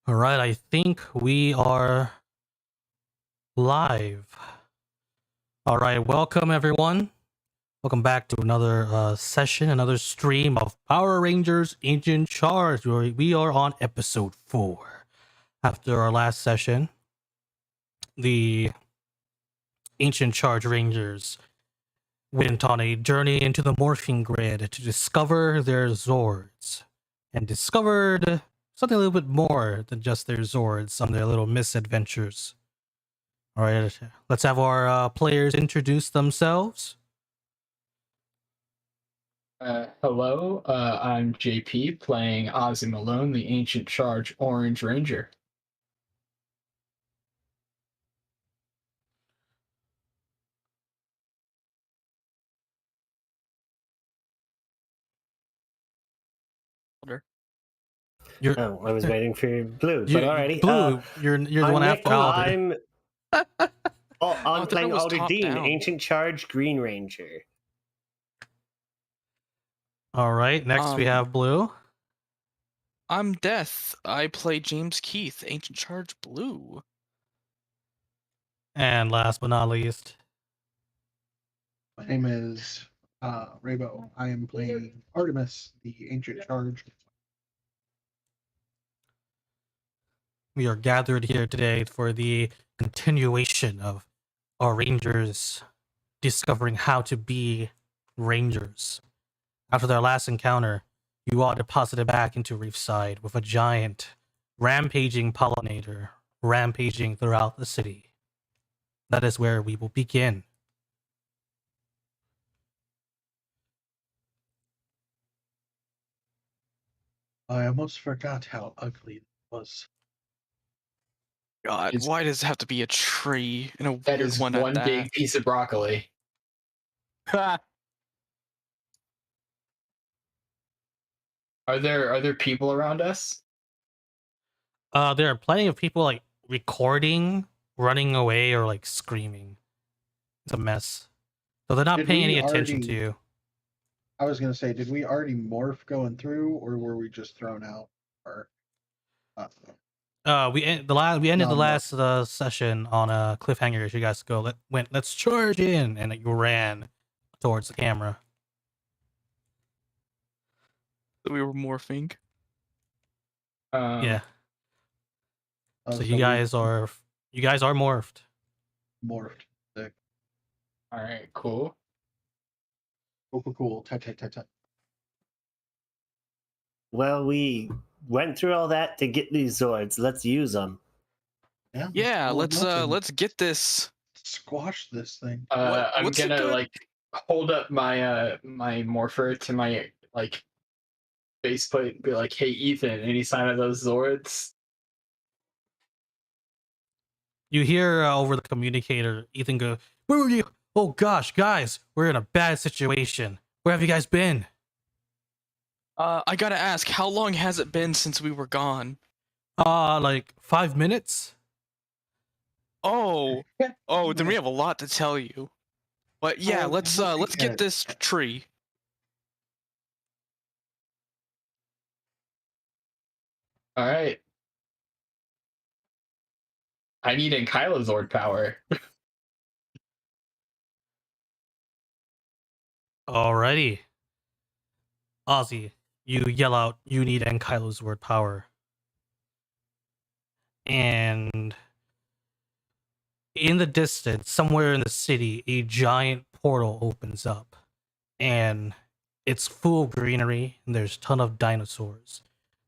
All right, I think we are live. All right, welcome everyone. Welcome back to another session, another stream of Power Rangers Ancient Charge. We are on episode 4. After our last session, the Ancient Charge Rangers went on a journey into the morphing grid to discover their Zords and discovered something a little bit more than just their Zords on their little misadventures. All right, let's have our players introduce themselves. Hello, I'm JP playing Ozzy Malone, the Ancient Charge Orange Ranger. I was waiting for Blue, but alrighty. Blue, you're the one Nick, after Alder. I'm playing was Alder top Dean, down. Ancient Charge Green Ranger. All right, next we have Blue. I'm Death. I play James Keith, Ancient Charge Blue. And last but not least, my name is Raybo. I am playing Artemis, the Ancient Charge. we are gathered here today for the continuation of our Rangers discovering how to be Rangers. After their last encounter, you all deposited back into Reefside with a giant, rampaging Pollinator rampaging throughout the city. That is where we will begin. I almost forgot how ugly it was. God, why does it have to be a tree and a That weird is one one at big that? piece of broccoli. Are there people around us? There are plenty of people like recording, running away, or like screaming. It's a mess. So they're not Did paying we any attention already- to you. I was gonna say, did we already morph going through, or were we just thrown out? Or We ended the last No. session on a cliffhanger. As you guys go, let's charge in, and you ran towards the camera. We were morphing. Yeah. So so you guys are morphed. morphed. Sick. All right, cool. Cool. Tight. Well, we went through all that to get these Zords. Let's use them. Yeah, cool enough and let's get this. squash this thing. I'm what's a gonna good- like hold up my my morpher to my like faceplate and be like, "Hey, Ethan, any sign of those Zords?" You hear over the communicator, Ethan go, "Where were you? Oh gosh, guys, we're in a bad situation. Where have you guys been?" I gotta ask, how long has it been since we were gone? Like 5 minutes. Oh, then we have a lot to tell you. But yeah, let's get this tree. All right. I need Ankylozord power. Alrighty. Ozzy, you yell out, "You need Ankylozord power." And in the distance, somewhere in the city, a giant portal opens up. And it's full of greenery, and there's a ton of dinosaurs.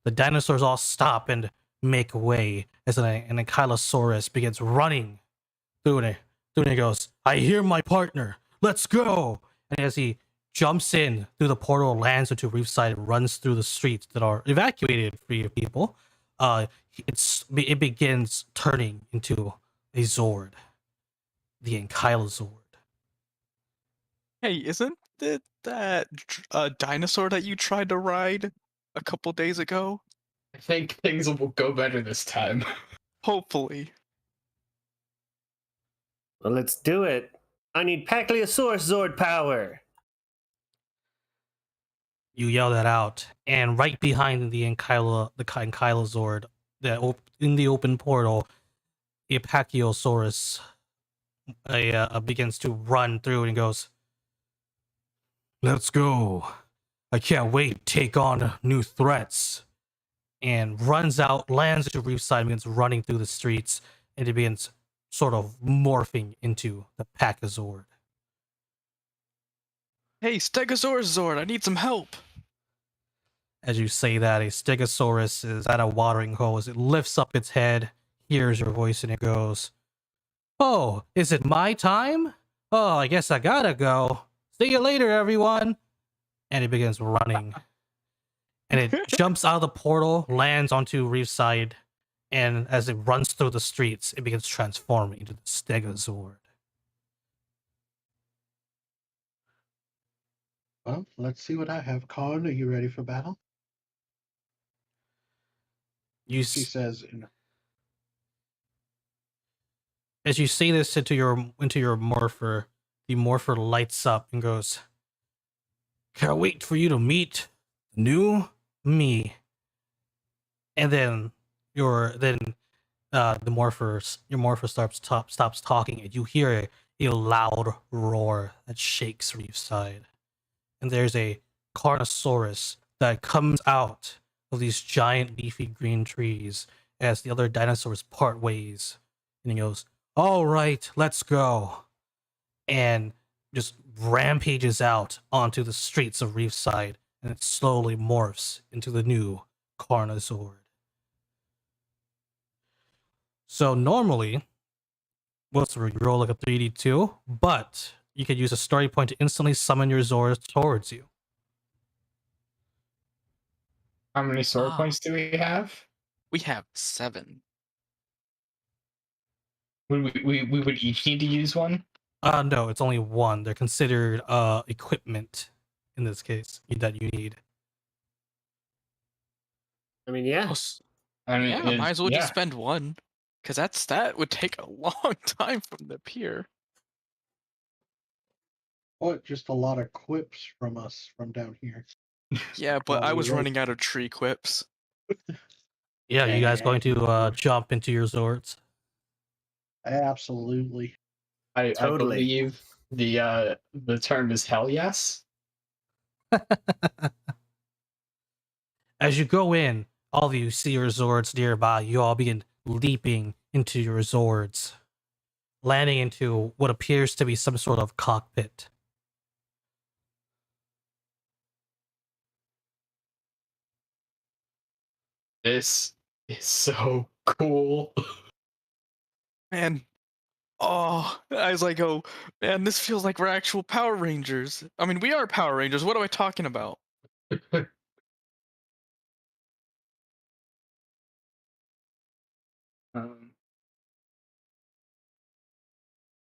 The dinosaurs all stop and make way as an Ankylosaurus begins running through it. And he goes, "I hear my partner. Let's go!" And as he jumps in through the portal, lands into Reefside, and runs through the streets that are evacuated for you people, it begins turning into a Zord, the Ankylozord. Hey, isn't it that dinosaur that you tried to ride a couple days ago? I think things will go better this time. Hopefully. Well, let's do it. I need Pacliosaurus Zord power. You yell that out, and right behind the Ankylozord, in the open portal, a Pachyosaurus begins to run through and goes, "Let's go! I can't wait to take on new threats." And runs out, lands at Reefside, and begins running through the streets, and it begins sort of morphing into the Pachazord. Hey, Stegosaurus Zord, I need some help. As you say that, a Stegosaurus is at a watering hole as it lifts up its head, hears your voice, and it goes, "Oh, is it my time? Oh, I guess I gotta go. See you later, everyone." And it begins running. And it jumps out of the portal, lands onto Reefside, and as it runs through the streets, it begins transforming into the Stegozord. Well, let's see what I have. Colin, are you ready for battle? She says, As you say this into your morpher, the morpher lights up and goes, "Can't wait for you to meet new me." And then your morpher stops talking, and you hear a loud roar that shakes Reefside. And there's a Carnosaurus that comes out of these giant leafy green trees as the other dinosaurs part ways. And he goes, "All right, let's go." And just rampages out onto the streets of Reefside, and it slowly morphs into the new Carnosaur. So normally, what's the roll like a 3d2, but you could use a story point to instantly summon your Zords towards you. How many sword Ah. points do we have? We have 7. We would each need to use one. No, it's only one. They're considered equipment in this case that you need. I mean, yeah. Oh, s- I mean, yeah, might as well yeah. just spend one. Because that would take a long time from the pier. "What? Just a lot of quips from us from down here." Yeah, but Oh, I you're was right. running out of tree quips. Yeah, you guys going to Dang. jump into your Zords? Absolutely. I Totally. believe the term is hell yes. As you go in, all of you see your Zords nearby. You all begin leaping into your Zords, landing into what appears to be some sort of cockpit. This is so cool. Man, oh, as I go, man, this feels like we're actual Power Rangers. I mean, we are Power Rangers. What am I talking about? um,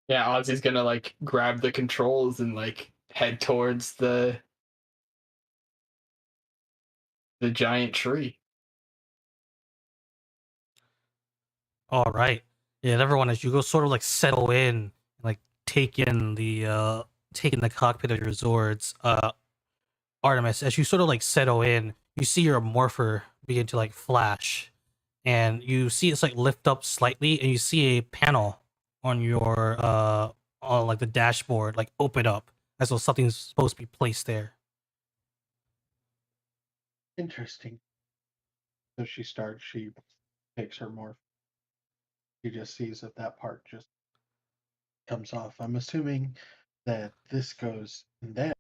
yeah, Ozzy's gonna like grab the controls and like head towards the giant tree. All right. Yeah, and everyone, as you go sort of like settle in, like take in the cockpit of your Zords, Artemis, as you sort of like settle in, you see your morpher begin to like flash, and you see it's like lift up slightly, and you see a panel on your on like the dashboard like open up as though something's supposed to be placed there. Interesting. So she takes her morph. She just sees that part just comes off. I'm assuming that this goes in there.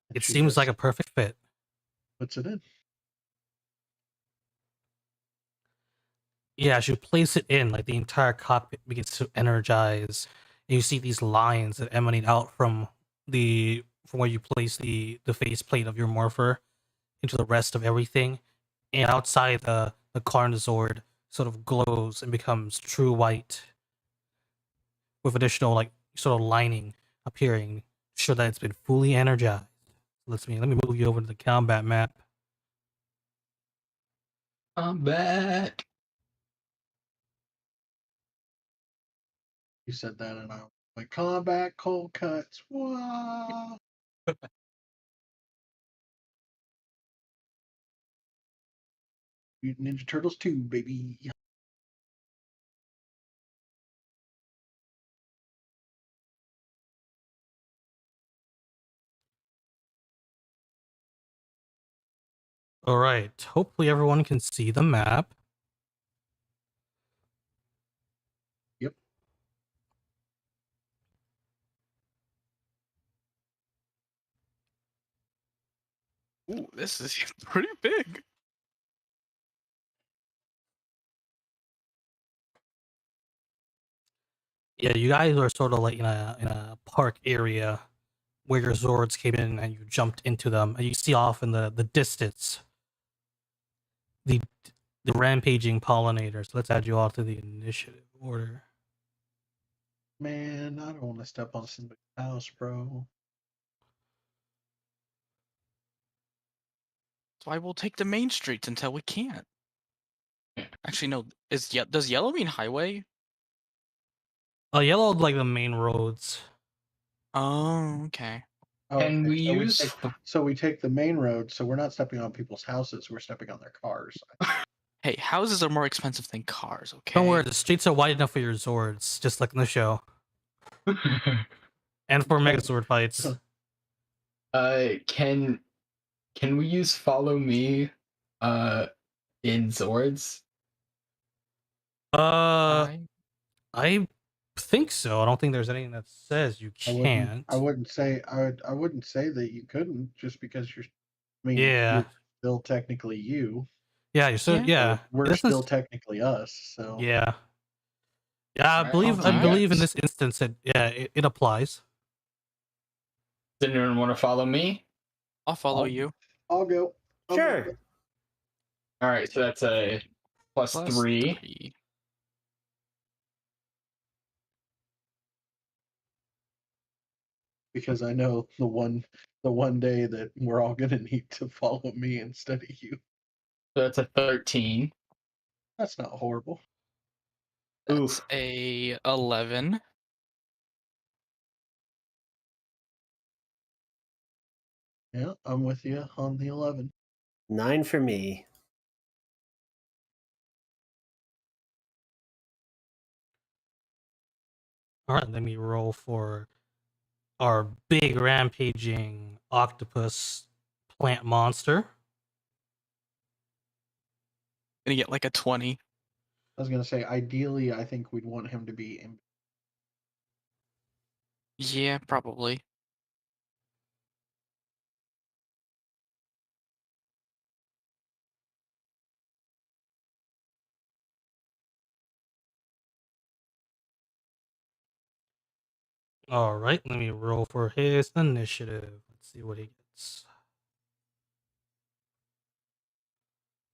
And It she seems like just a perfect fit. puts it in. Yeah, as you place it in, like the entire cockpit begins to energize. And you see these lines that emanate out from where you place the faceplate of your morpher into the rest of everything. And outside the Carnosaur sort of glows and becomes true white with additional like sort of lining appearing, to show that it's been fully energized. Let me move you over to the combat map. I'm back. You said that, and I was like, combat cold cuts. Wow. Mutant Ninja Turtles 2, baby. All right. Hopefully everyone can see the map. Yep. Ooh, this is pretty big. Yeah, you guys are sort of like in a park area where your Zords came in and you jumped into them, and you see off in the distance the rampaging pollinators. Let's add you all to the initiative order. Man, I don't want to step on somebody's house, bro. That's why we'll take the main streets until we can't. Actually, no. Does yellow mean highway? Yellow like the main roads. Oh, okay. Oh, Can okay, we use? so we take the main road, so we're not stepping on people's houses, we're stepping on their cars. Hey, houses are more expensive than cars, okay? Don't worry, the streets are wide enough for your Zords, just like in the show, and for Megazord fights. Can we use follow me in Zords? I think so. I don't think there's anything that says you can't. I wouldn't say that you couldn't just because you're. I mean, Yeah. you're still technically you. Yeah, you're so yeah. We're It doesn't still technically us. So Yeah. Yeah, I Alright, believe I'll I do believe in that. this instance it applies. Does anyone want to follow me? I'll follow I'll- you. I'll go. I'll Sure. go. All right, so that's a plus Plus 3. 3. Because I know the one day that we're all gonna need to follow me instead of you. So that's a 13. That's not horrible. That's Oof. a 11. Yeah, I'm with you on the 11. 9 for me. All right, let me roll for our big rampaging octopus plant monster. Gonna get like a 20. I was gonna say, ideally, I think we'd want him to be in. Yeah, probably. All right, let me roll for his initiative. Let's see what he gets.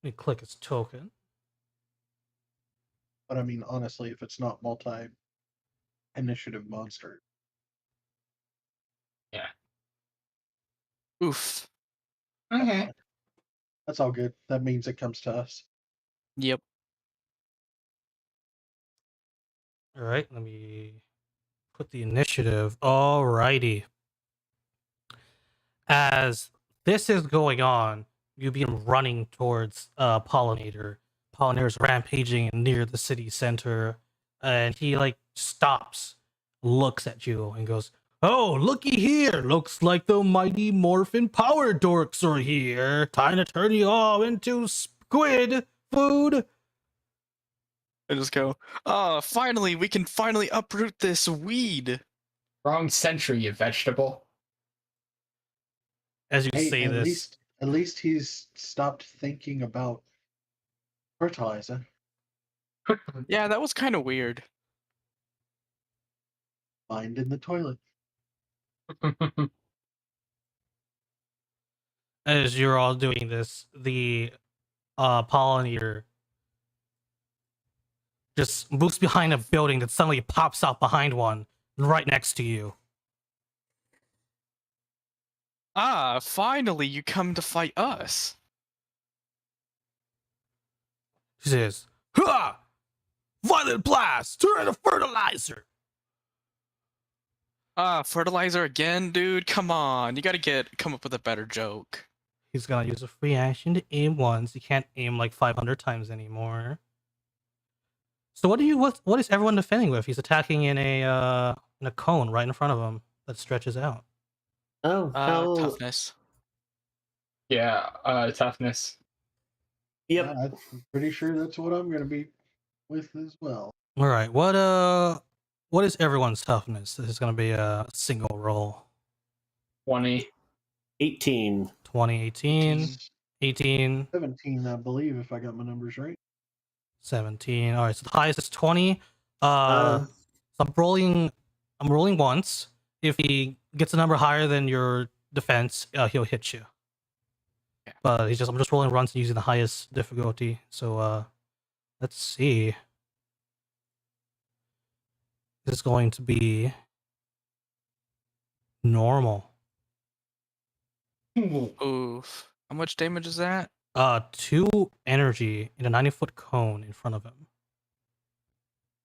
Let me click his token. But I mean, honestly, if it's not multi-initiative monster, Oof. Okay. that's all good. That means it comes to us. Yep. All right, let me put the initiative. All righty. As this is going on, you begin running towards Pollinator. Pollinator's rampaging near the city center, and he like stops, looks at you, and goes, "Oh, looky here! Looks like the mighty morphin power dorks are here. Time to turn you all into squid food." I just go, finally, we can finally uproot this weed. Wrong century, you vegetable. As you Hey, say this, at least he's stopped thinking about fertilizer. Yeah, that was kind of weird. Mind in the toilet. as you're all doing this, the Pollinator just moves behind a building that suddenly pops out behind one right next to you. Ah, finally, you come to fight us. She says, "Ha! Violent blast! Turn into fertilizer!" Ah, fertilizer again, dude? Come on, you gotta come up with a better joke. He's gonna use a free action to aim once. He can't aim like 500 times anymore. So what is everyone defending with? He's attacking in a cone right in front of him that stretches out. Oh, how? Toughness. Yeah, toughness. Yep. Yeah, I'm pretty sure that's what I'm gonna be with as well. All right, what is everyone's toughness? This is gonna be a single roll. 20. 18. 20, 18, 18, 17, I believe, if I got my numbers right. 17. All right, so the highest is 20. Uh, So I'm rolling once. If he gets a number higher than your defense, he'll hit you. But I'm just rolling runs and using the highest difficulty. So let's see. This is going to be normal. Oof. How much damage is that? 2 energy in a 90-foot cone in front of him.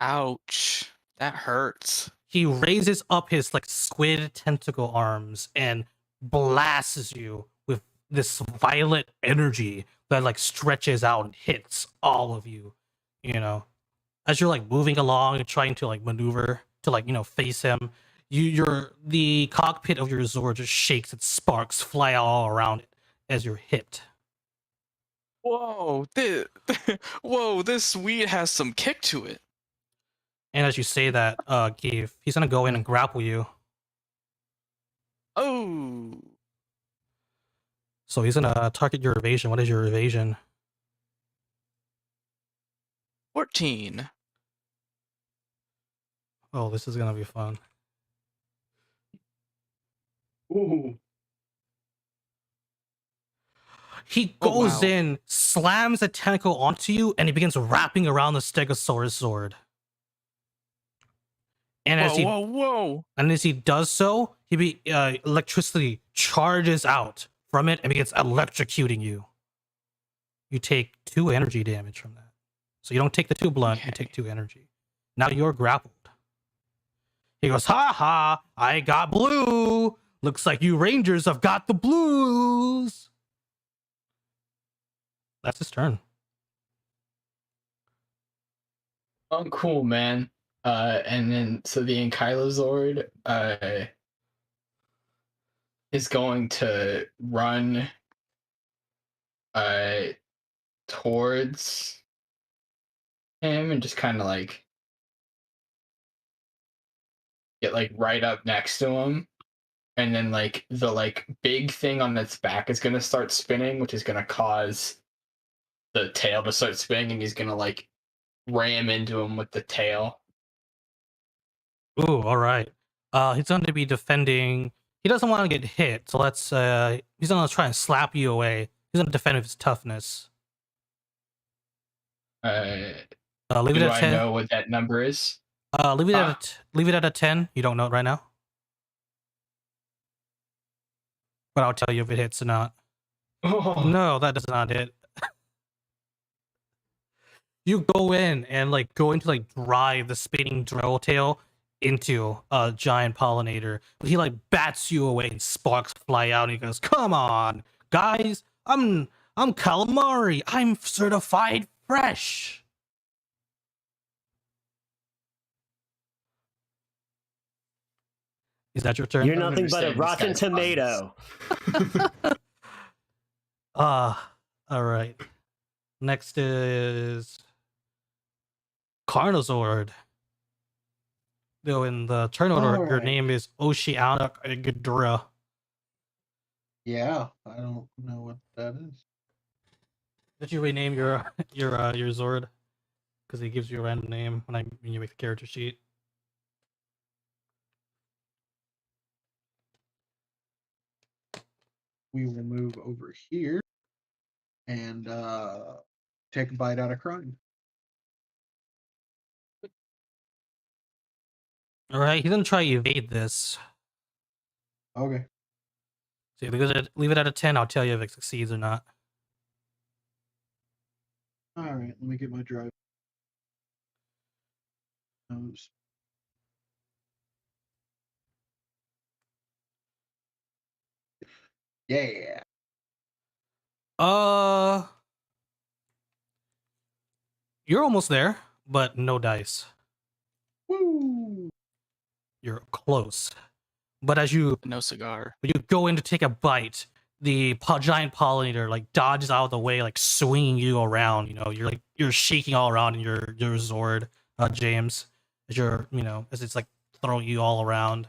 Ouch. That hurts. He raises up his like squid tentacle arms and blasts you with this violet energy that like stretches out and hits all of you. You know, as you're like moving along and trying to like maneuver to like face him, the cockpit of your Zord just shakes and sparks fly all around it as you're hit. Whoa. Whoa, this weed has some kick to it. And as you say that, Keith, he's gonna go in and grapple you. Oh. So he's gonna target your evasion. What is your evasion? 14. Oh, this is gonna be fun. Ooh. He Oh, goes wow. in, slams a tentacle onto you, and he begins wrapping around the Stegosaurus sword. And Whoa. as he does so, electricity charges out from it and begins electrocuting you. You take 2 energy damage from that. So you don't take the 2 blunt, you Okay. take 2 energy. Now you're grappled. He goes, ha ha, I got blue. Looks like you Rangers have got the blues. That's his turn. Oh, cool, man. And then so the Ankylozord is going to run towards him and just kind of like get like right up next to him. And then like the like big thing on its back is gonna start spinning, which is gonna cause the tail to start spinning, and he's gonna like ram into him with the tail. Ooh, all right. He's going to be defending. He doesn't want to get hit, so he's going to try and slap you away. He's going to defend with his toughness. Leave it Do at I 10. know what that number is? Leave it at a 10. You don't know it right now, but I'll tell you if it hits or not. Oh, No, that does not hit. You go in and like drive the spinning drill tail into a giant pollinator. He like bats you away and sparks fly out and he goes, "Come on, guys, I'm calamari. I'm certified fresh." Is that your turn? you're don't nothing but a understand this rotten guy's tomato. All right. Next is Carnosaur. Though in the turn order, your Alright. name is Oceanic Ghidorah. Yeah, I don't know what that is. Did you rename your your Zord? Because he gives you a random name when you make the character sheet. We will move over here and take a bite out of crime. All right, he's gonna try to evade this. Okay. So leave it at a 10. I'll tell you if it succeeds or not. Alright, let me get my drive. Nose. Yeah. You're almost there, but no dice. Woo! You're close. But as you No cigar. when you go in to take a bite, the giant pollinator like dodges out of the way, like swinging you around. You know, you're shaking all around in your Zord, James, as as it's like throwing you all around.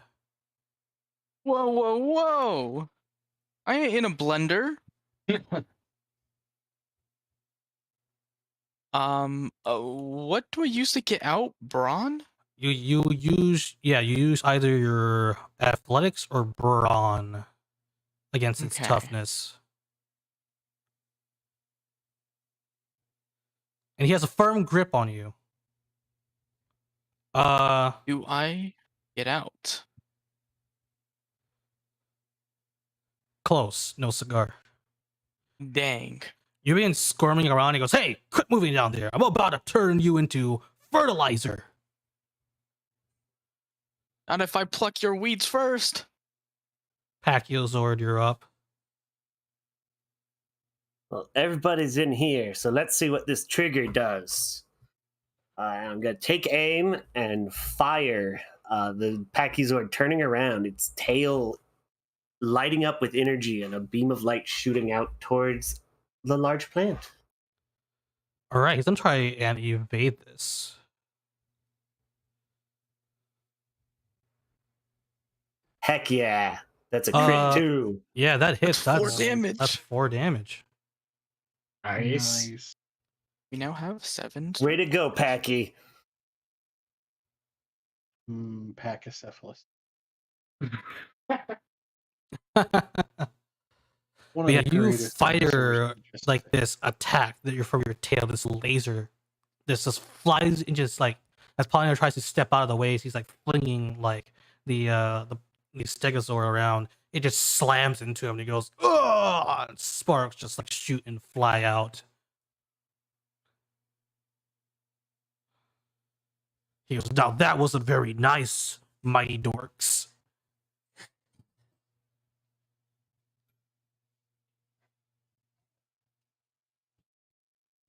Whoa, whoa, whoa! I ain't in a blender. What do I use to get out? Brawn? You use you use either your athletics or brawn against its Okay. toughness. And he has a firm grip on you. Do I get out? Close, no cigar. Dang. You've been squirming around. He goes, "Hey, quit moving down there. I'm about to turn you into fertilizer." Not if I pluck your weeds first. Pachysord, you're up. Well, everybody's in here, so let's see what this trigger does. I'm gonna take aim and fire. The Pachysord turning around, its tail lighting up with energy and a beam of light shooting out towards the large plant. All right, he's gonna try and evade this. Heck yeah, that's a crit too. Yeah, that hits. That's 4 That's damage. That's 4 damage. Nice. Nice. We now have 7. Way to go, Packy. Pachycephalus. But One of yeah, the you greatest fire dinosaurs in just- like this attack that you're from your tail. This laser, this just flies and just like as Pollinator tries to step out of the way, he's like flinging like the stegosaur around. It just slams into him. And he goes, "Oh!" And sparks just like shoot and fly out. He goes, "Now that wasn't very nice, mighty dorks."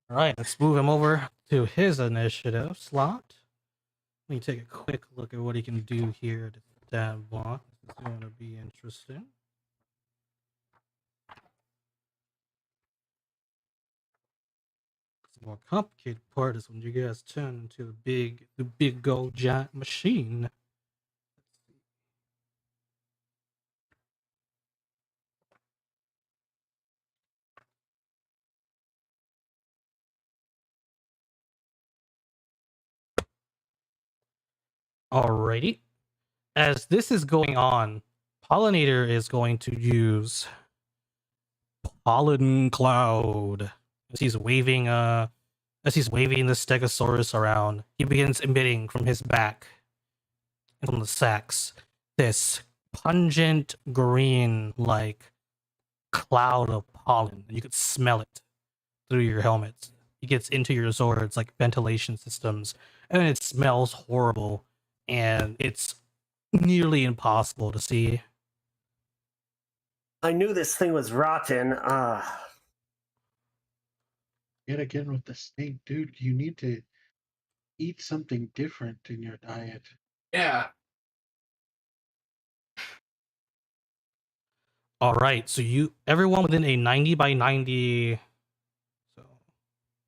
All right, let's move him over to his initiative slot. Let me take a quick look at what he can do here at that block. This is going to be interesting. The more complicated part is when you guys turn into the big gold giant machine. Alrighty. As this is going on, Pollinator is going to use Pollen Cloud. As he's waving the Stegosaurus around, he begins emitting from his back and from the sacks this pungent green like cloud of pollen. You could smell it through your helmets. It gets into your Zords like ventilation systems, and it smells horrible, and it's nearly impossible to see. I knew this thing was rotten. Yet again with the steak, dude, you need to eat something different in your diet. Yeah. All right, so everyone within a 90 by 90 so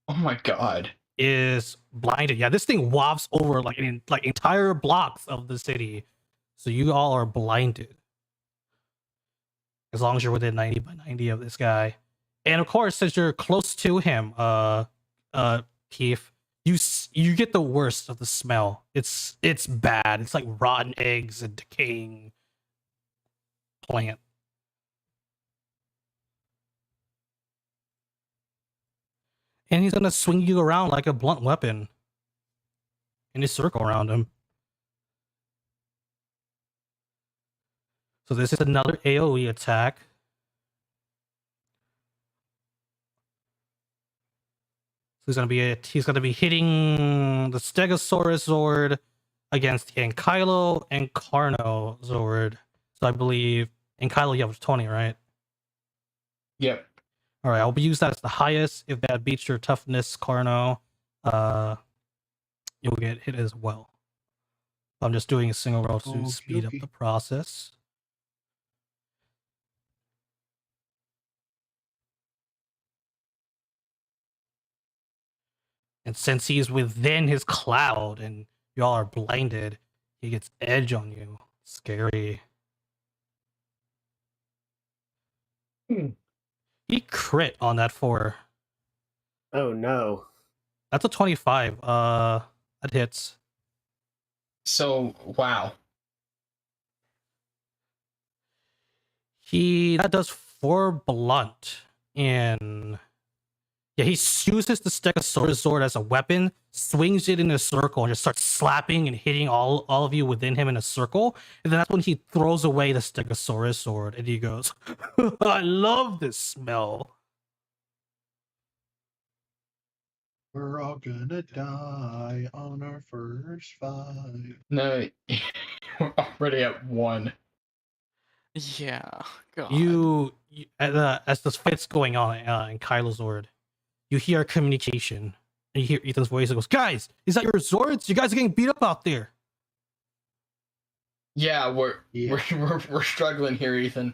Oh my god. is blinded. Yeah, this thing wafts over like entire blocks of the city. So you all are blinded. As long as you're within 90 by 90 of this guy. And of course, since you're close to him, Keith, you get the worst of the smell. It's bad. It's like rotten eggs and decaying plant. And he's gonna swing you around like a blunt weapon in a circle around him. So this is another AoE attack. So he's gonna be hitting the Stegosaurus Zord against Ankylo and Carno Zord. So I believe Ankylo you have 20, right? Yep. All right, I'll use that as the highest. If that beats your toughness, Carno, you'll get hit as well. I'm just doing a single roll to Okie speed up dokie. the process. And since he's within his cloud and y'all are blinded, he gets edge on you. Scary. Hmm. He crit on that 4. Oh no. That's a 25. That hits. So wow. That does 4 blunt. And yeah, he uses the Stegosaurus sword as a weapon, swings it in a circle, and just starts slapping and hitting all of you within him in a circle. And then that's when he throws away the Stegosaurus sword and he goes, I love this smell. We're all gonna die on our first fight. No, we're already at 1. Yeah. God. As this fight's going on in Kylozord, you hear a communication. And you hear Ethan's voice. It goes, guys, is that your Zords? You guys are getting beat up out there. Yeah, we're struggling here, Ethan.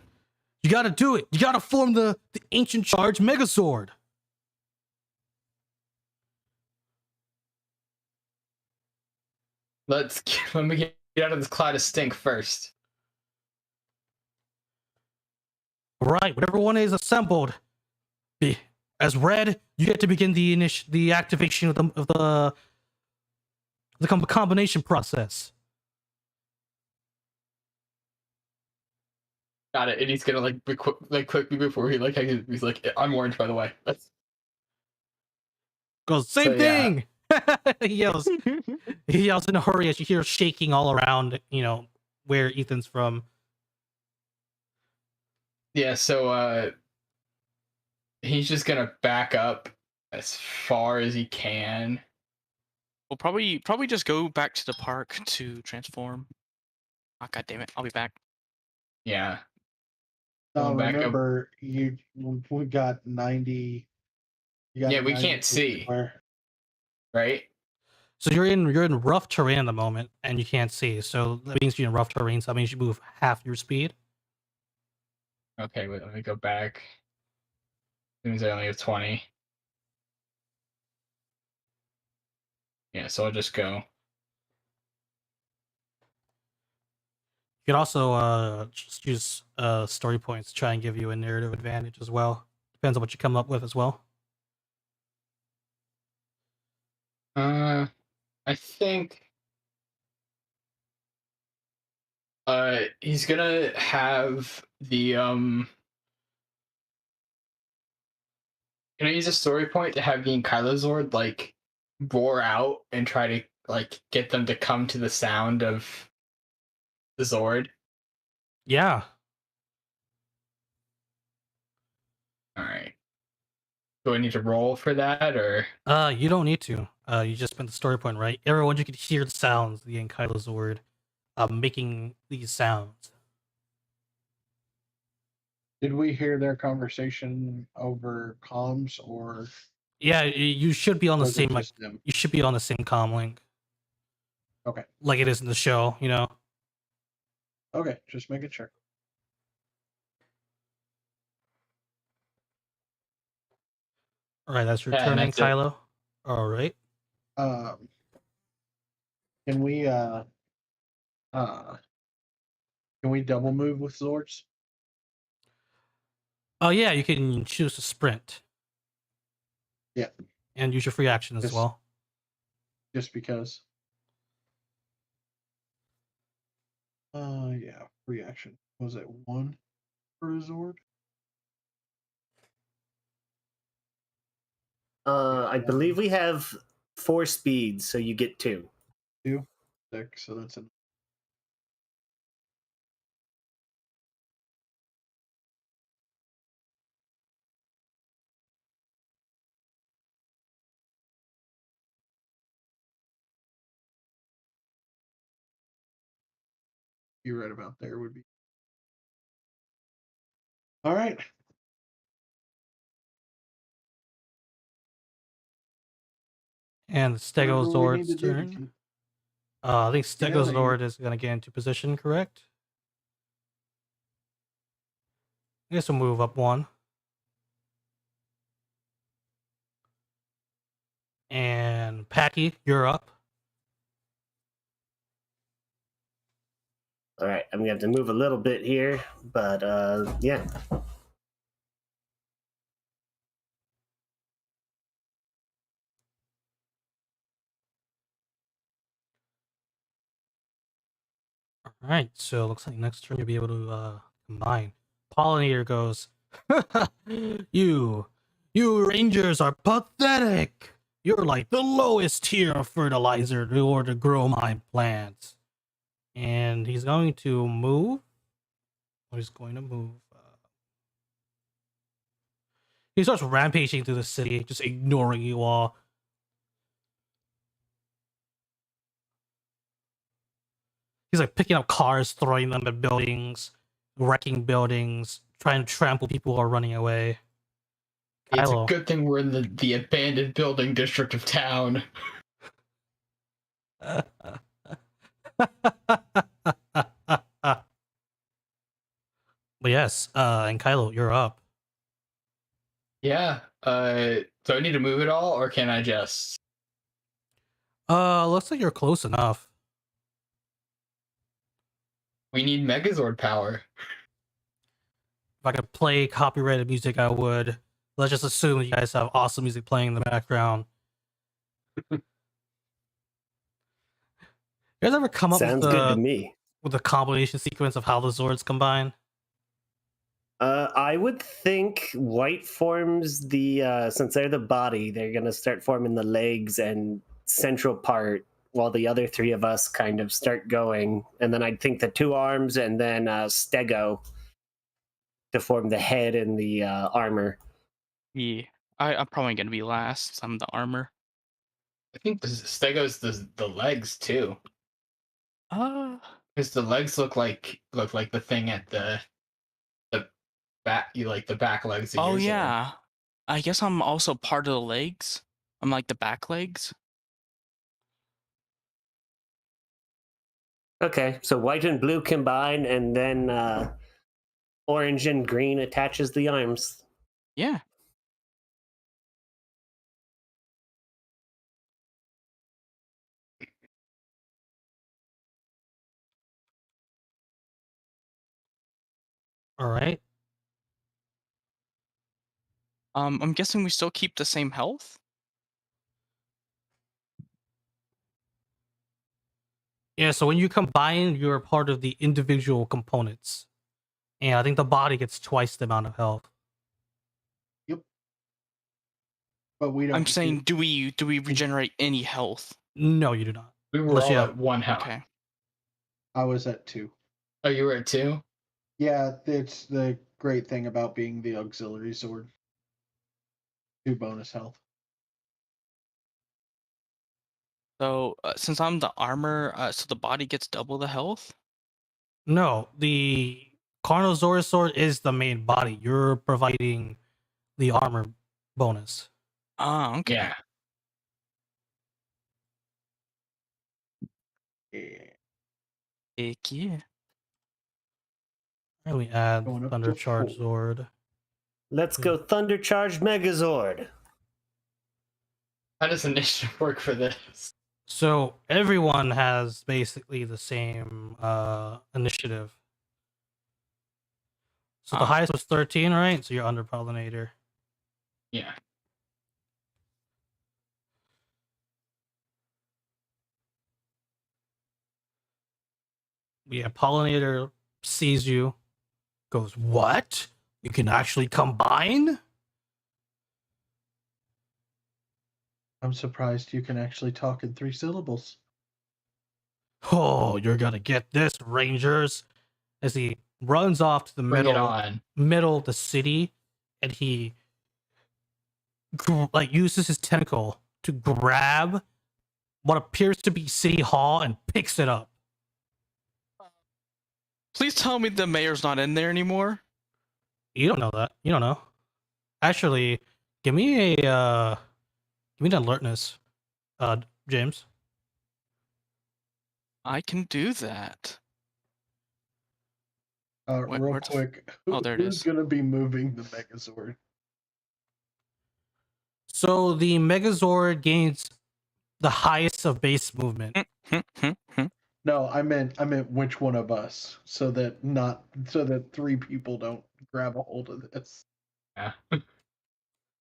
You gotta do it. You gotta form the ancient charge Megazord. Let me get out of this cloud of stink first. Right, when everyone is assembled, as red, you get to begin the activation of the combination process. Got it. And he's gonna like quickly before he he's like, I'm orange, by the way. Goes, same So, yeah. thing. he yells. He yells in a hurry as you hear shaking all around. Where Ethan's from. Yeah. So he's just gonna back up as far as he can. We'll probably just go back to the park to transform. Oh, God damn it! I'll be back. Yeah. Now Going back up. remember, we got 90. You got Yeah, a we 90 can't see. square. Right. So you're in rough terrain at the moment, and you can't see. So that means you're in rough terrain. So that means you move half your speed. Okay. Wait. Let me go back. That means I only have 20. Yeah. So I'll just go. You can also just use story points to try and give you a narrative advantage as well. Depends on what you come up with as well. I think he's gonna have the Can I use a story point to have the Ankylozord like roar out and try to like get them to come to the sound of the Zord? Yeah. All right. Do I need to roll for that or? You don't need to. You just spent the story point, right? Everyone, you could hear the sounds, the Ankylozord making these sounds. Did we hear their conversation over comms, or Yeah, you should be on the was it same just them? you should be on the same comm link. Okay. Like it is in the show, Okay, just making sure. All right, that's your Yeah, turn, and that's it. Kylo. All right. Um, can we double move with Zords? Oh yeah, you can choose to sprint. Yeah. And use your free action as Just- well. Just because. Yeah, free action. Was it 1 for a Zord? I believe we have 4 speeds, so you get 2. 2? 6, so that's an. You're right about there would be. All right. And the Whatever we need Stegozord's to do to turn. keep- I think Get outta Stegozord is going to get into position, correct? I guess we'll move up one. And Packy, you're up. All right, I'm gonna have to move a little bit here, but yeah. All right, so it looks like next turn you'll be able to combine. Pollinator goes, you rangers are pathetic. You're like the lowest tier of fertilizer in order to grow my plants. And he's going to move. He's going to move. He starts rampaging through the city, just ignoring you all. He's like picking up cars, throwing them at buildings, wrecking buildings, trying to trample people who are running away. It's Kylo. a good thing we're in the abandoned building district of town. But yes, and Kylo, you're up. Yeah. Do I need to move it all, or can I just? Looks like you're close enough. We need Megazord power. If I could play copyrighted music, I would. Let's just assume you guys have awesome music playing in the background. You guys ever come up Sounds good to me. with the combination sequence of how the Zords combine? I would think white forms the since they're the body, they're gonna start forming the legs and central part, while the other three of us kind of start going, and then I'd think the two arms, and then Stego to form the head and the armor. Yeah, I'm probably gonna be last. I'm the armor. I think the Stego's the legs too, because the legs look like the thing at the back. You like the back legs. Of Oh yours are. yeah. I guess I'm also part of the legs. I'm like the back legs. Okay, so white and blue combine, and then orange and green attaches the arms. Yeah. All right. I'm guessing we still keep the same health. Yeah, so when you combine, you're part of the individual components. And I think the body gets twice the amount of health. But we don't. I'm saying, do we regenerate any health? No, you do not. We were Unless all you at have- one health. Okay. I was at 2. Oh, you were at 2? Yeah, it's the great thing about being the auxiliary sword. 2 bonus health. So since I'm the armor, so the body gets double the health. No, the Carnosaurus sword is the main body. You're providing the armor bonus. Ah, okay. Yeah. Yeah. Heck yeah. And we add Going up Thunder to Charge 4. Zord. Let's go Thunder Charge Megazord. How does initiative work for this? So everyone has basically the same initiative. So the Ah. highest was 13, right? So you're under Pollinator. Yeah. Yeah, Pollinator sees you, goes, "What? You can actually combine?" I'm surprised you can actually talk in 3 syllables. Oh, you're gonna get this, Rangers! As he runs off to the Bring it on. middle of the city, and he uses his tentacle to grab what appears to be City Hall and picks it up. Please tell me the mayor's not in there anymore. You don't know that. You don't know. Actually, give me an alertness. James. I can do that. Wait, Real where's the quick, oh, there it who's is. gonna be moving the Megazord? So the Megazord gains the highest of base movement. No, I meant which one of us, so that 3 people don't grab a hold of this. Yeah.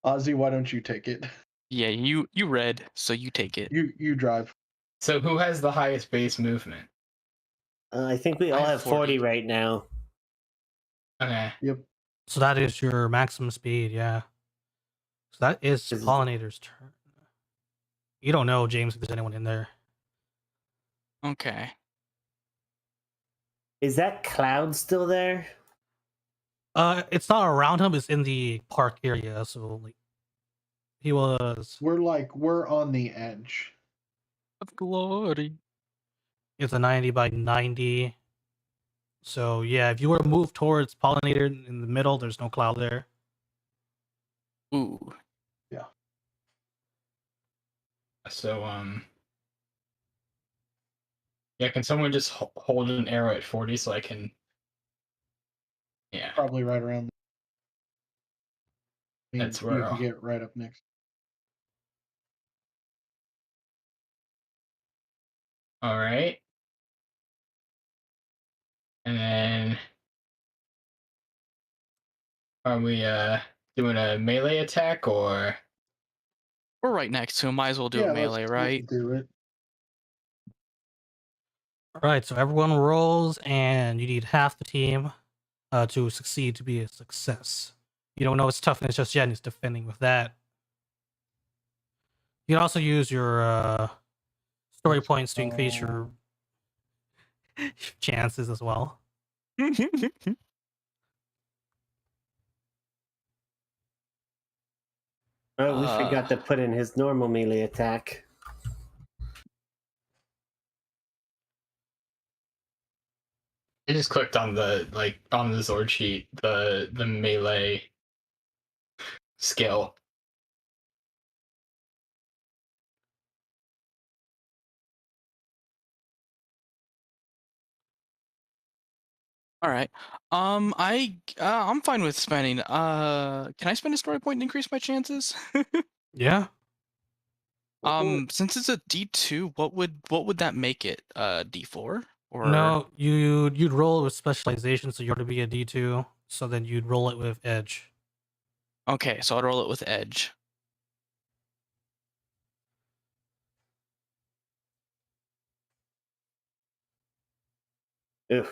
Ozzy, why don't you take it? Yeah, you read, so you take it. You drive. So who has the highest base movement? I think we all I have have 40 40 right now. Okay. Yep. So that is your maximum speed, yeah. So that is Is it- Pollinator's turn. You don't know, James, if there's anyone in there. Okay. Is that cloud still there? It's not around him, it's in the park area, so like he was We're on the edge. Of glory. it's a 90 by 90. So yeah, if you were to move towards Pollinator in the middle, there's no cloud there. Ooh. So yeah, can someone just hold an arrow at 40 so I can? Yeah, Probably right around. I mean, That's you where can I'll- get right up next. all right. And then are we doing a melee attack or? We're right next to him. Might as well do a melee, right? Let's do it. Alright, so everyone rolls and you need half the team to succeed to be a success. You don't know its toughness just yet, and it's defending with that. You can also use your story Let's points to increase your chances as well. Oh, we forgot to put in his normal melee attack. I just clicked on the on the Zord sheet the melee skill. All right. I'm fine with spending. Can I spend a story point to increase my chances? Yeah. Since it's a D2, what would that make it? D4 or No, you'd roll it with specialization, so you're to be a D2. So then you'd roll it with edge. Okay, so I'd roll it with edge. Ugh.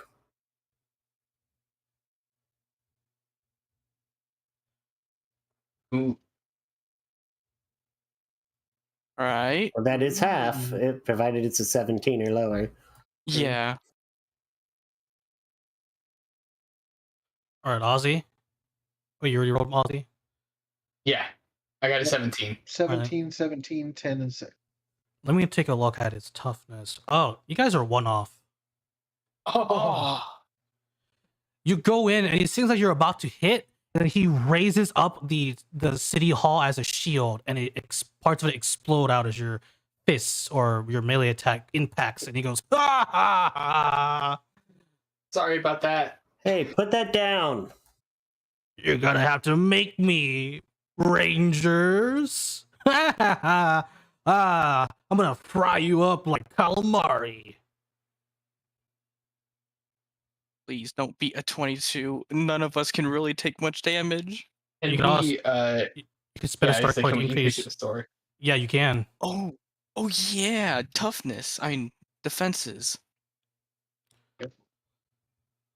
Ooh, All right. Well, that is half, provided it's a 17 or lower. Yeah. Alright, Ozzy. Oh, you already rolled Ozzy? yeah, I got a Yep. 17. 17, 17, 10, and 6. Let me take a look at its toughness. Oh, you guys are one off. Oh, You go in and it seems like you're about to hit, and then he raises up the city hall as a shield, and parts of it explode out as your fists or your melee attack impacts, and he goes, "Ha ha ha! sorry about that. Hey, put that down. You're gonna have to make me, Rangers. Ha ha ha! I'm gonna fry you up like calamari." Please don't beat a 22. None of us can really take much damage. And You can also- we You can spend a yeah, I start say, point can we increase increase. the story? Yeah, you can. Oh yeah, toughness. I mean defenses. I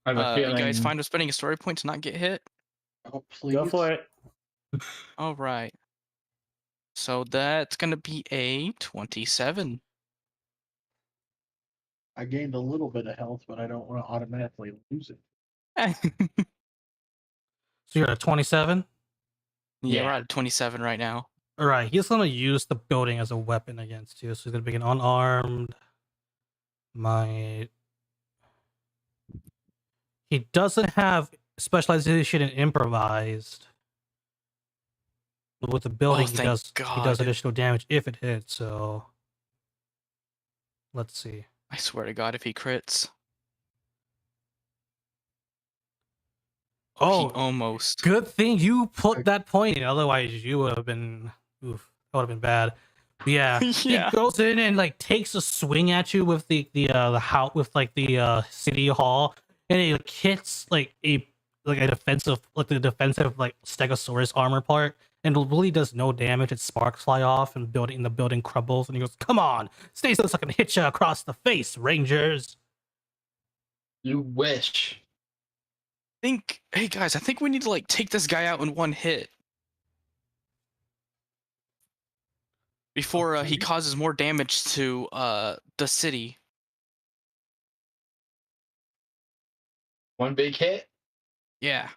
have a You feeling. guys fine with spending a story point to not get hit? Oh, please. Go for it. All right. So that's gonna be a 27. I gained a little bit of health, but I don't want to automatically lose it. So you're at 27. Yeah, we're Yeah. at 27 right now. All right, he's gonna use the building as a weapon against you. So he's gonna be an unarmed. He doesn't have specialization in improvised. But with the building, he thank does God. additional damage if it hits. So Let's see. I swear to God, if he crits. Oh, he Oh, almost. good thing you put that point in. Otherwise, you would have been. Oof, that would have been bad. But yeah, Yeah. he goes in and like takes a swing at you with the house with like the city hall, and it like, hits like a defensive like Stegosaurus armor part, and it really does no damage. Its sparks fly off, and the building crumbles. And he goes, "Come on, stay still so I can hit you across the face, Rangers." You wish. Hey guys, I think we need to like take this guy out in one hit before he Okay. causes more damage to the city. One big hit. Yeah.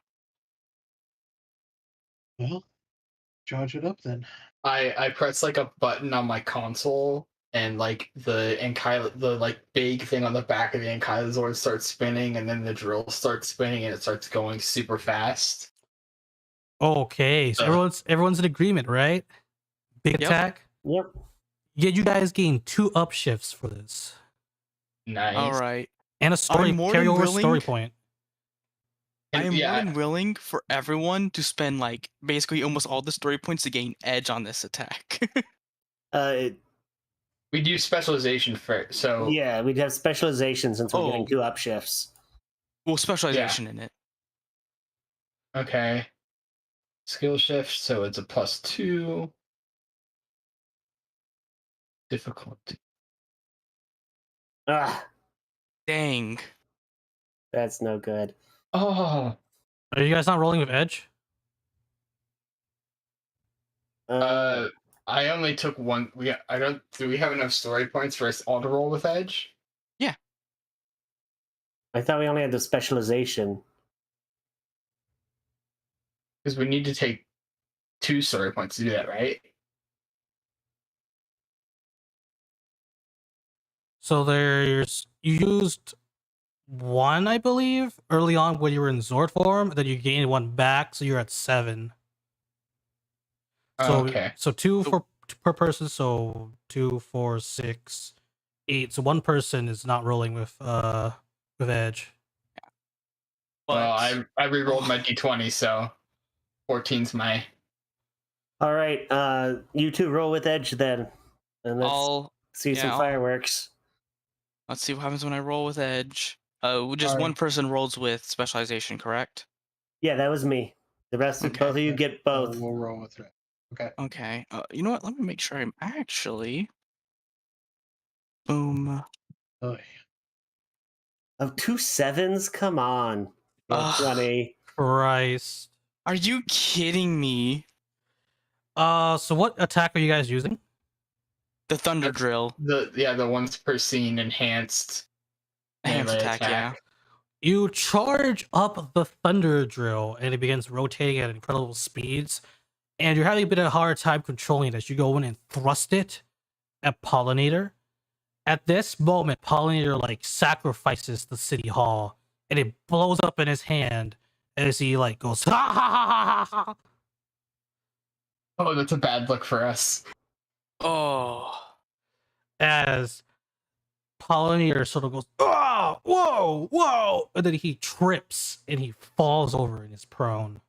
Well, charge it up then. I press like a button on my console, and like the like big thing on the back of the Ankylozord starts spinning, and then the drill starts spinning, and it starts going super fast. Okay, so everyone's in agreement, right? Big Yep. attack. Yep. Yeah, you guys gain 2 upshifts for this, Nice. All right. and a story I'm more than carryover willing. story point. I And am more yeah, than willing for everyone to spend like basically almost all the story points to gain edge on this attack. we do specialization first. So Yeah, we'd have specialization since we're getting Oh. 2 upshifts. Well, specialization in it. okay. Skill shift, so it's a +2. Difficulty. Ah, Dang. that's no good. Oh, Are you guys not rolling with edge? I only took one. I don't. Do we have enough story points for us all to roll with edge? I thought we only had the specialization. Because we need to take 2 story points to do that, right? So you used 1, I believe, early on when you were in Zord form. Then you gained 1 back, so you're at 7. So Okay. so 2 per person. So 2, 4, 6, 8. So 1 person is not rolling with edge. But Well, I re-rolled my d20, so 14's my. All right, you 2 roll with edge then, and let's see some I'll- fireworks. let's see what happens when I roll with edge. Just Alright. one person rolls with specialization, correct? Yeah, that was me. The rest of Okay. both of you get both. We'll roll with it. Okay. Okay. You know what? Let me make sure I'm actually. Boom. Oh, Of 2 7s, come on. Ugh. 20. Christ. Are you kidding me? So what attack are you guys using? The thunder That's drill. The once per scene enhanced Enhanced melee attack, yeah. You charge up the thunder drill, and it begins rotating at incredible speeds. And you're having a bit of a hard time controlling it as you go in and thrust it at Pollinator. At this moment, Pollinator like sacrifices the city hall, and it blows up in his hand as he like goes ha ha ha ha ha ha. Oh, that's a bad look for us. Oh. As Pollinator sort of goes, oh, whoa, whoa, and then he trips and he falls over and is prone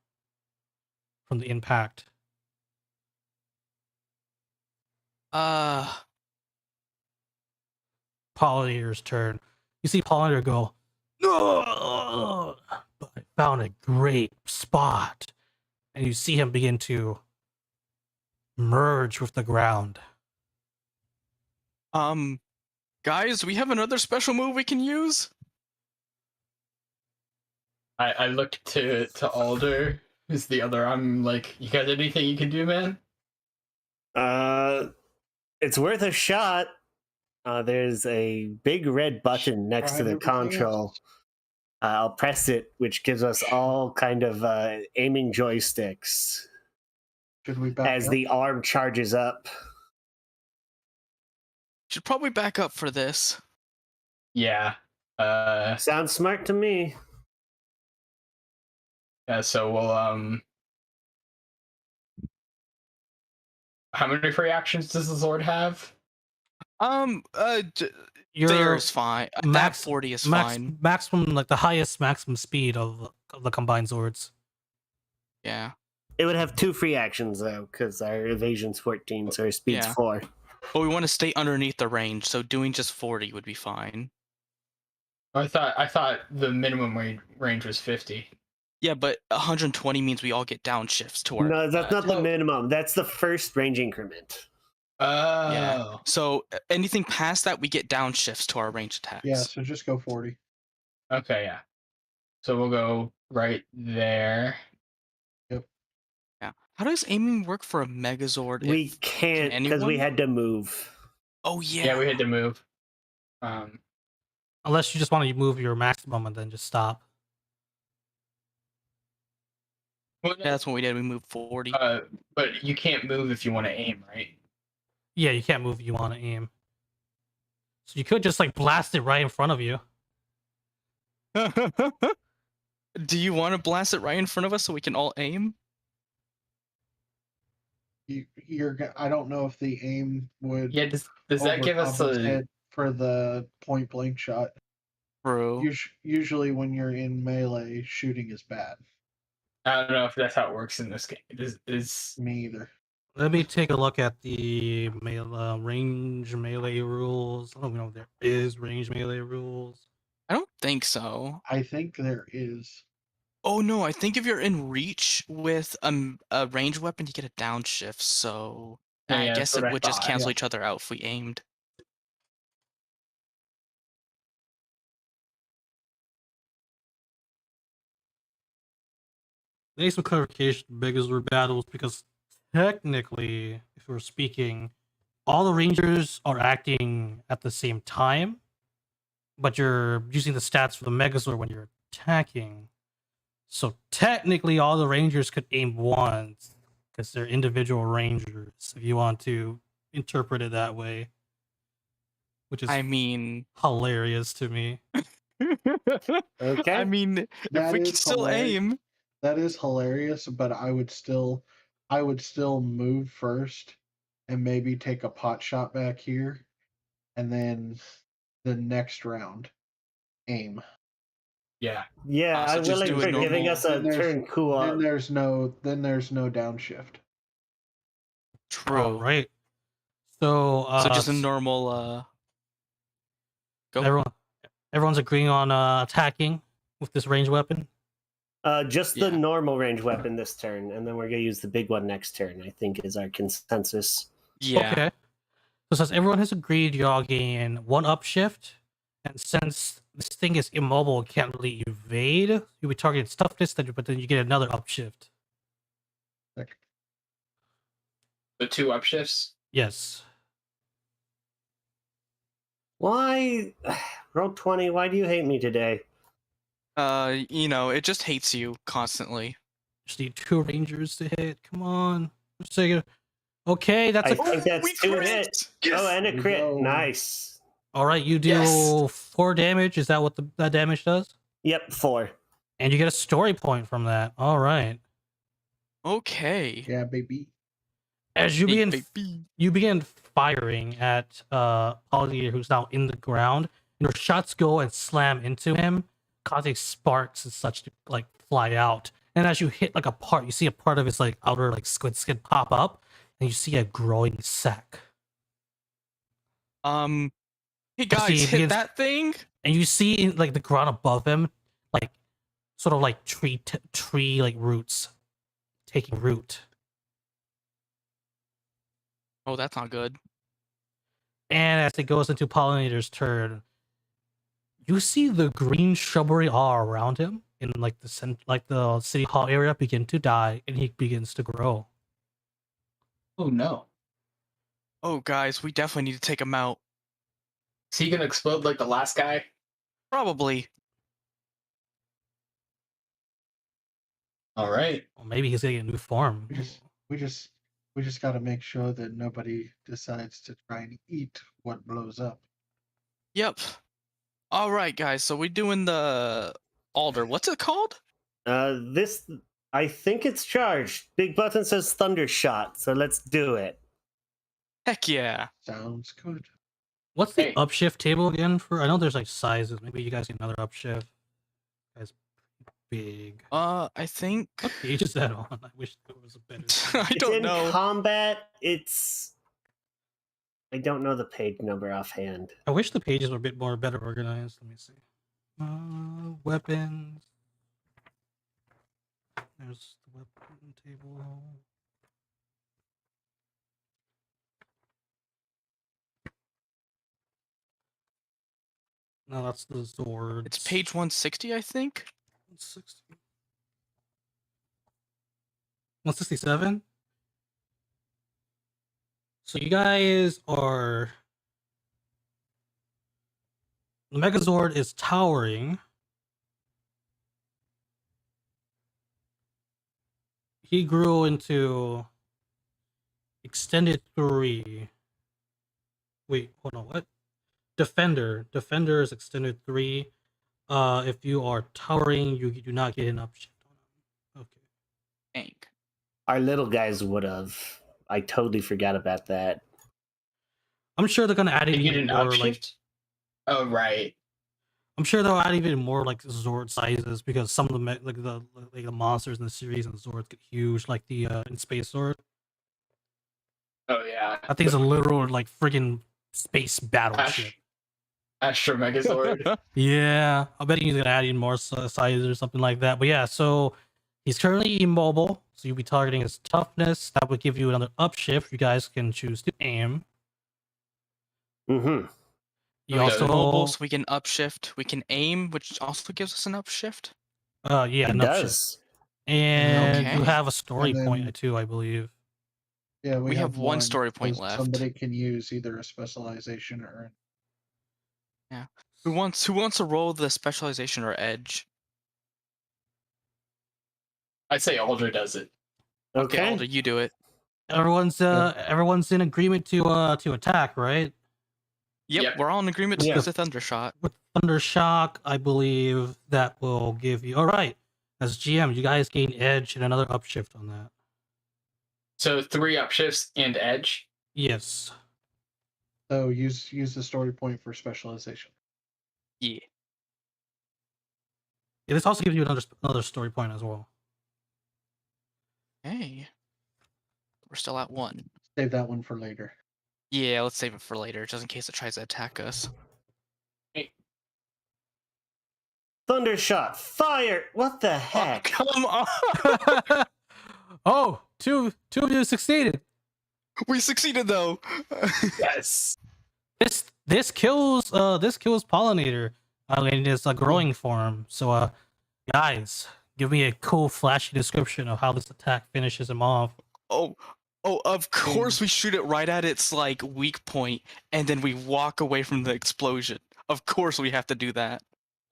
from the impact. Pollinator's turn. You see Pollinator go, "Ugh, but I found a great spot," and you see him begin to merge with the ground. Guys, we have another special move we can use. I look to Alder, who's the other. I'm like, you got anything you can do, man? It's worth a shot. There's a big red button next to Try the everything control. else. I'll press it, which gives us all kind of aiming joysticks Should we back as up? the arm charges up. Should probably back up for this. Yeah. Sounds smart to me. Yeah. So we'll How many free actions does the Zord have? Your There is fine. That max 40 is max fine. maximum, like the highest maximum speed of the combined Zords. Yeah. It would have 2 free actions though, because our evasion's 14, so our speed's Yeah. 4. But we want to stay underneath the range, so doing just 40 would be fine. I thought the minimum range was 50. Yeah, but 120 means we all get downshifts to our. No, that's not the Oh. minimum. That's the first range increment. Oh. Yeah. So anything past that, we get downshifts to our range attacks. Yeah, so just go 40. Okay, yeah. So we'll go right there. Yeah. How does aiming work for a Megazord? We if... can't because we anyone? had to move. Oh yeah. Yeah, we had to move. Unless you just want to move your maximum and then just stop. Well, Yeah, that's what we did. We moved 40. but you can't move if you want to aim, right? Yeah, you can't move if you want to aim. So you could just like blast it right in front of you. Do you want to blast it right in front of us so we can all aim? I don't know if the aim would Yeah, does that give us a overcompensate for the point blank shot. Bro. Usually when you're in melee, shooting is bad. I don't know if that's how it works in this game. Is Me either. Let me take a look at the range melee rules. I don't know if there is range melee rules. I don't think so. I think there is. Oh no, I think if you're in reach with a ranged weapon, you get a downshift. So Yeah, I yeah, guess that's what it I would just thought, cancel yeah. each other out if we aimed. They need some clarification because we're battles, because technically, if we're speaking, all the rangers are acting at the same time, but you're using the stats for the Megazord when you're attacking. So technically, all the rangers could aim once because they're individual rangers, if you want to interpret it that way. Which is I mean, hilarious to me. Okay. I mean, if That we can is still hilarious. aim. That is hilarious, but I would still move first and maybe take a pot shot back here, and then the next round aim. yeah. Yeah, So I'm just willing do for it giving normal. us a Then there's- turn cool Then up. there's no downshift. True. All right. So So just a normal. Go. everyone's agreeing on attacking with this ranged weapon. Just Yeah. the normal range weapon this turn, and then we're gonna use the big one next turn. I think is our consensus. Yeah. Okay. So since everyone has agreed, y'all gain 1 upshift, and since this thing is immobile, it can't really evade. You'll be targeting stuff distance, but then you get another upshift. The 2 upshifts. Yes. Why, roll 20? Why do you hate me today? It just hates you constantly. Just need 2 rangers to hit. Come on. Just take it. Okay, that's I a think that's we 2 crit! hits. Yes! Oh, and a There we crit. go. Nice. all right. You do Yes! 4 damage. Is that what that damage does? Yep, 4. And you get a story point from that. All right. Okay. Yeah, baby. As you Hey, begin baby. you begin firing at Pollinator, who's now in the ground. Your shots go and slam into him, causing sparks and such to like fly out. And as you hit like a part, you see a part of his like outer like squid skin pop up, and you see a growing sack. Hey see, guys, it hit begins- that thing. And you see in like the ground above him, like sort of like tree like roots taking root. Oh, that's not good. And as it goes into Pollinator's turn, you see the green shrubbery all around him in like the city hall area begin to die, and he begins to grow. Oh no. Oh, guys, we definitely need to take him out. Is he gonna explode like the last guy? Probably. All right. Well, maybe he's getting a new form. We just got to make sure that nobody decides to try and eat what blows up. Yep. All right, guys. So we're doing the alder. What's it called? This, I think it's charged. Big button says Thunder Shot, so let's do it. Heck yeah. Sounds good. What's the Hey. upshift table again for? I know there's like sizes. Maybe you guys get another upshift. Guys, big. I think What page is that on? I wish there was a better. I It's don't in know. combat. I don't know the page number offhand. I wish the pages were a bit more better organized. Let me see. Weapons. There's the weapon table. No, that's the Zords. It's page 160, I think. 160. 167? So you guys are... The Megazord is towering. He grew into extended 3. Wait, hold on, what? Defender. Defender is extended 3. If you are towering, you do not get an upshift on him. Okay. Dang. Our little guys would have. I totally forgot about that. I'm sure they're gonna add You in get an more upshift? like Oh right. I'm sure they'll add even more like Zord sizes because some of the the monsters in the series and Zords get huge, like the in Space Sword. Oh yeah. I think it's a literal like friggin' space battleship. Astro Megazord. Yeah, I bet he's gonna add in more sizes or something like that. But yeah, so he's currently immobile, so you'll be targeting his toughness. That would give you another upshift. You guys can choose to aim. Mm-hmm. You Oh, yeah, also Mobile, so we can upshift. We can aim, which also gives us an upshift. yeah, It an upshift. does. And you Okay. have a story And then- point too, I believe. Yeah, We have one story point so left. Somebody can use either a specialization or Who wants to roll the specialization or edge? I'd say Alder does it. Okay. Alder, you do it. Everyone's in agreement to attack, right? Yep, we're all in agreement to Yeah. use a Thundershot. With Thundershock, I believe that will give you. All right, as GM, you guys gain edge and another upshift on that. So 3 upshifts and edge. Yes. so use the story point for specialization. Yeah. Yeah, this also gives you another story point as well. Hey. We're still at 1. Save that one for later. Yeah, let's save it for later, just in case it tries to attack us. Thundershot. Fire. What the Oh, heck? come on! Oh, two of you succeeded. We succeeded though. Yes. This kills Pollinator in its growing form. So guys, give me a cool flashy description of how this attack finishes him off. Oh, of course we shoot it right at its like weak point, and then we walk away from the explosion. Of course we have to do that.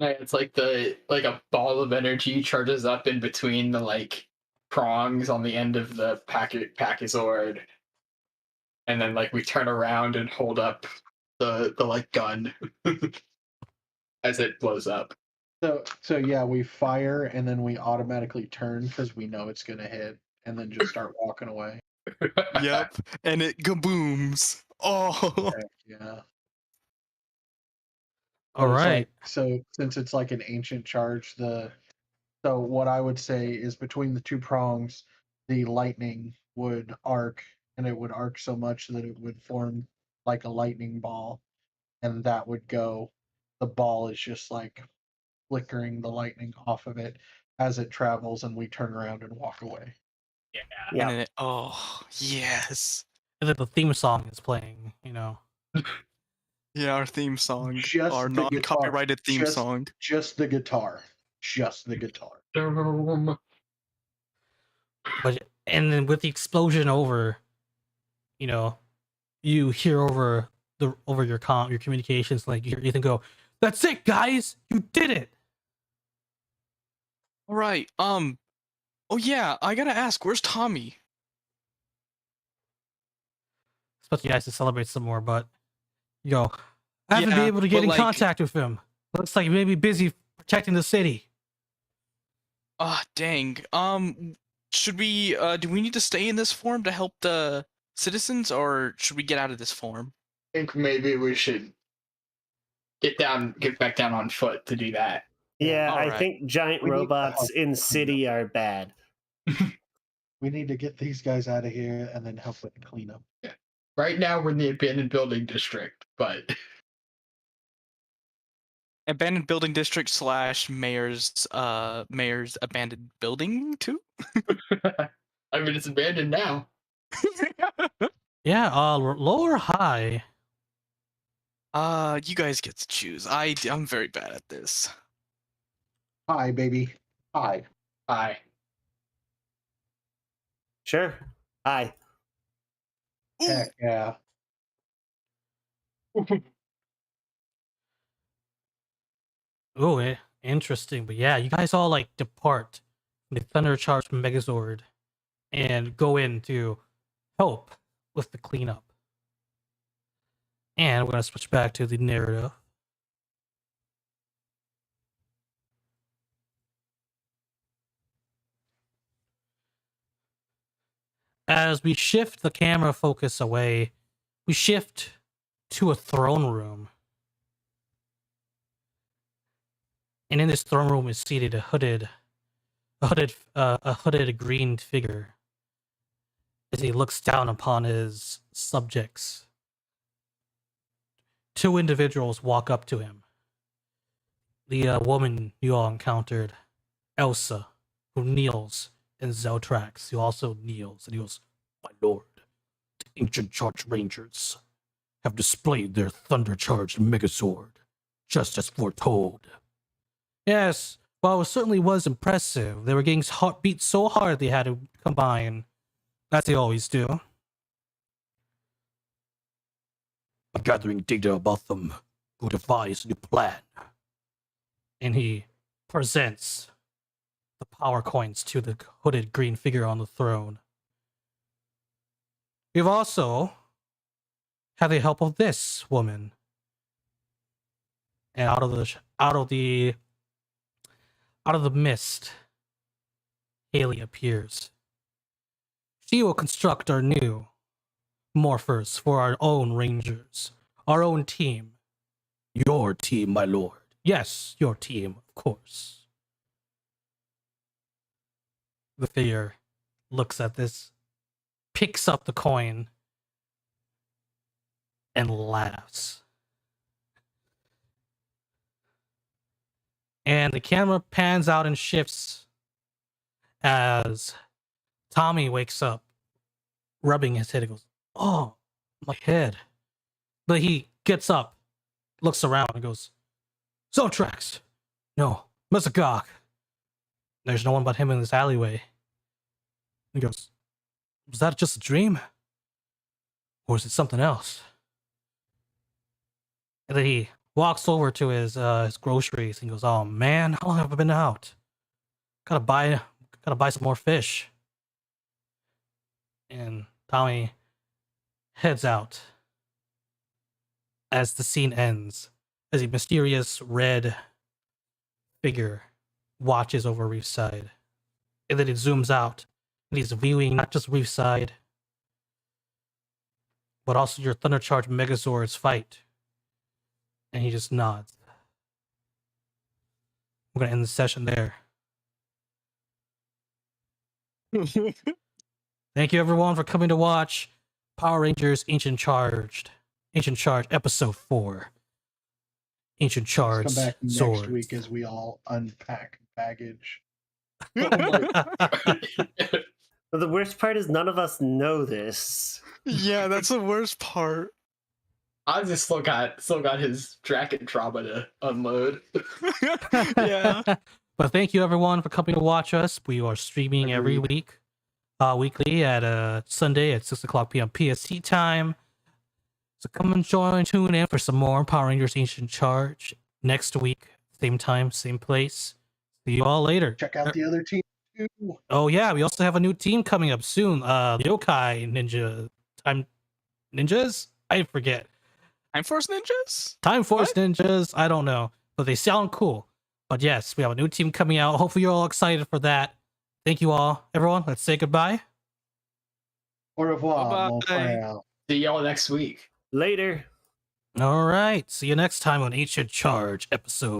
It's like a ball of energy charges up in between the like prongs on the end of the Pachysord. And then like we turn around and hold up the like gun as it blows up. So yeah, we fire and then we automatically turn because we know it's gonna hit, and then just start walking away. Yep, and it kabooms. Oh, Heck, yeah. All But it's right. like- so since it's like an ancient charge, so what I would say is between the 2 prongs, the lightning would arc, and it would arc so much that it would form like a lightning ball, and that would go. The ball is just like flickering the lightning off of it as it travels, and we turn around and walk away. Yeah. Yeah. and then oh yes, And then the theme song is playing. yeah, our theme song, Just our the guitar. non-copyrighted theme Just- song. Just the guitar. Just the guitar. But and then with the explosion over, you hear over your communications, like you hear Ethan go, "That's it, guys, you did it." All right. Oh yeah, I gotta ask, where's Tommy? Expect you guys to celebrate some more, but I haven't Yeah, been able to get but, in like- contact with him. Looks like he may be busy protecting the city. Ah, dang. Should we? Do we need to stay in this form to help the citizens, or should we get out of this form? think maybe we should get back down on foot to do that. Yeah, I Alright. think giant We need to robots help in clean up. city are bad. We need to get these guys out of here and then help with the cleanup. Right now we're in the abandoned building district, but Abandoned building district / mayor's abandoned building too. I mean it's abandoned now. Yeah, low or high? You guys get to choose. I'm very bad at this. Hi, baby. Hi. Hi. Sure. Hi. Heck yeah. Oh, interesting. But yeah, you guys all like depart the Thunder Charged Megazord and go in to help with the cleanup. And we're gonna switch back to the narrative. As we shift the camera focus away, we shift to a throne room. And in this throne room is seated a hooded green figure as he looks down upon his subjects. Two individuals walk up to him. The woman you all encountered, Elsa, who kneels, and Zeltrax, who also kneels, and he goes, "My lord, the ancient charged rangers have displayed their thunder-charged megazord, just as foretold." Yes, while it certainly was impressive, they were getting beat so hard they had to combine, as they always do. I'm gathering data about them who devise a new plan. And he presents the power coins to the hooded green figure on the throne. We've also had the help of this woman. And out of the mist, Haley appears. She will construct our new morphers for our own rangers, our own team. Your team, my lord. Yes, your team, of course. The figure looks at this, picks up the coin, and laughs. And the camera pans out and shifts as Tommy wakes up, rubbing his head. He goes, "Oh, my head." But he gets up, looks around, and goes, "Zotrax! No, Mesagog." There's no one but him in this alleyway. He goes, "Was that just a dream? Or is it something else?" And then he walks over to his groceries and goes, "Oh man, how long have I been out? Gotta buy some more fish." And Tommy heads out as the scene ends, as a mysterious red figure watches over Reefside. And then it zooms out, and he's viewing not just Reefside, but also your Thundercharged Megazords fight. And he just nods. We're gonna end the session there. Thank you everyone for coming to watch Power Rangers Ancient Charge Episode 4. Ancient Charge Let's come back next Zords. week as we all unpack baggage. But the worst part is none of us know this. Yeah, that's the worst part. I just still got his Draken trauma to unload. Yeah. But thank you everyone for coming to watch us. We are streaming every week, weekly at Sunday at 6:00 p.m. PST time. So come and tune in for some more Power Rangers Ancient Charge next week, same time, same place. See you all later. Check out the other team too. Oh yeah, we also have a new team coming up soon. The Yokai Ninjas? I forget. Time Force Ninjas? Time Force Ninjas? I don't know. But they sound cool. But yes, we have a new team coming out. Hopefully you're all excited for that. Thank you all. Everyone, let's say goodbye. Au revoir, mon Bye-bye. frère. See y'all next week. Later. All right. See you next time on Ancient Charge episode